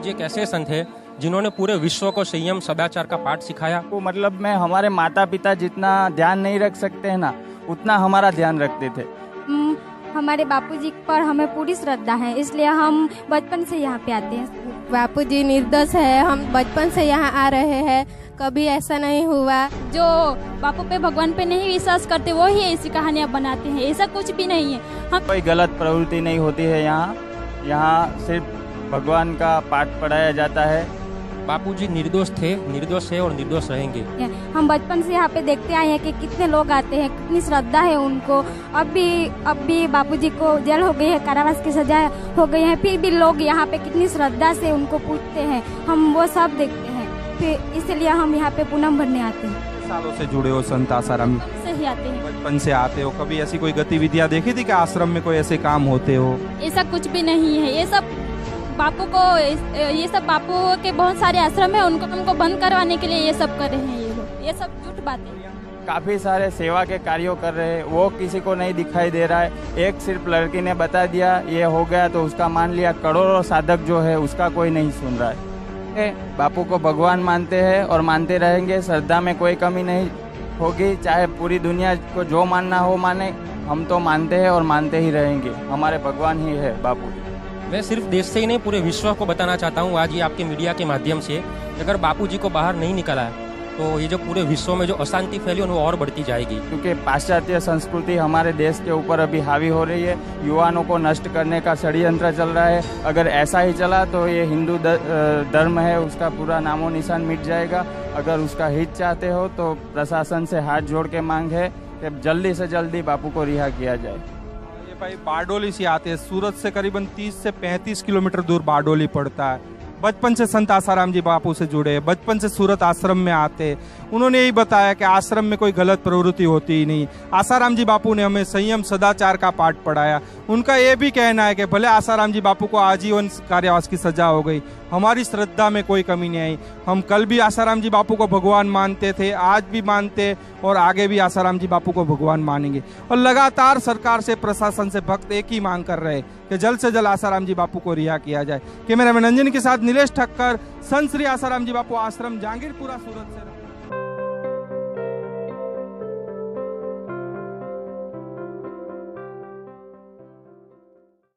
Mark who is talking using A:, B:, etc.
A: जी एक ऐसे संत है जिन्होंने पूरे विश्व को संयम सदाचार का पाठ सिखाया।
B: वो मतलब में हमारे माता पिता जितना ध्यान नहीं रख सकते हैं ना, उतना हमारा ध्यान रखते थे।
C: हमारे बापूजी पर हमें पूरी श्रद्धा है, इसलिए हम बचपन से यहाँ पे आते हैं।
D: बापूजी निर्दोष है, हम बचपन से यहाँ आ रहे हैं, कभी ऐसा नहीं हुआ।
E: जो बापू पे भगवान पे नहीं विश्वास करते वो ही ऐसी कहानियाँ बनाते हैं, ऐसा कुछ भी नहीं है। हम
B: कोई गलत प्रवृत्ति नहीं होती है यहाँ सिर्फ भगवान का पाठ पढ़ाया जाता है।
A: बापूजी निर्दोष थे, निर्दोष है और निर्दोष रहेंगे।
C: हम बचपन से यहाँ पे देखते आए हैं कि कितने लोग आते हैं, कितनी श्रद्धा है उनको। अब भी बापूजी को जेल हो गई है, कारावास की सजा हो गई है, फिर भी लोग यहाँ पे कितनी श्रद्धा से उनको पूछते हैं, हम वो सब देखते हैं। फिर इसलिए हम यहाँ पे पूनम भरने आते हैं।
F: सालों से जुड़े हो संत आसाराम?
E: से ही आते हैं,
F: बचपन से आते हो। कभी ऐसी कोई गतिविधियाँ देखी थी कि आश्रम में कोई ऐसे काम होते हो?
E: ऐसा कुछ भी नहीं है। ये सब बापू के बहुत सारे आश्रम है, उनको बंद करवाने के लिए ये सब कर रहे हैं ये लोग। ये सब झूठ बातें।
B: काफी सारे सेवा के कार्यों कर रहे हैं, वो किसी को नहीं दिखाई दे रहा है। एक सिर्फ लड़की ने बता दिया ये हो गया तो उसका मान लिया। करोड़ों साधक जो है उसका कोई नहीं सुन रहा है। बापू को भगवान मानते हैं और मानते रहेंगे। श्रद्धा में कोई कमी नहीं होगी, चाहे पूरी दुनिया को जो मानना हो माने। हम तो मानते हैं और मानते ही रहेंगे। हमारे भगवान ही है बापू।
A: मैं सिर्फ देश से ही नहीं पूरे विश्व को बताना चाहता हूँ आज ये आपके मीडिया के माध्यम से, अगर बापूजी को बाहर नहीं निकाला है तो ये जो पूरे विश्व में जो अशांति फैली वो और बढ़ती जाएगी।
B: क्योंकि पाश्चात्य संस्कृति हमारे देश के ऊपर अभी हावी हो रही है, युवाओं को नष्ट करने का षड्यंत्र चल रहा है। अगर ऐसा ही चला तो ये हिंदू धर्म है उसका पूरा नामो निशान मिट जाएगा। अगर उसका हित चाहते हो तो प्रशासन से हाथ जोड़ के मांग है कि जल्दी से जल्दी बापू को रिहा किया जाए।
F: भाई बारडोली से आते हैं, सूरत से करीबन 30 से 35 किलोमीटर दूर बारडोली पड़ता है। बचपन से संत आसाराम जी बापू से जुड़े, बचपन से सूरत आश्रम में आते। उन्होंने यही बताया कि आश्रम में कोई गलत प्रवृत्ति होती ही नहीं। आसाराम जी बापू ने हमें संयम सदाचार का पाठ पढ़ाया। उनका ये भी कहना है कि भले आसाराम जी बापू को आजीवन कारावास की सजा हो गई, हमारी श्रद्धा में कोई कमी नहीं आई। हम कल भी आसाराम जी बापू को भगवान मानते थे, आज भी मानते और आगे भी आसाराम जी बापू को भगवान मानेंगे। और लगातार सरकार से, प्रशासन से भक्त एक ही मांग कर रहे हैं कि जल्द से जल्द आसाराम जी बापू को रिहा किया जाए। कैमरामैन अंजन के साथ नीलेश ठक्कर, संत श्री आसाराम जी बापू आश्रम, जहांगीरपुरा, सूरत से।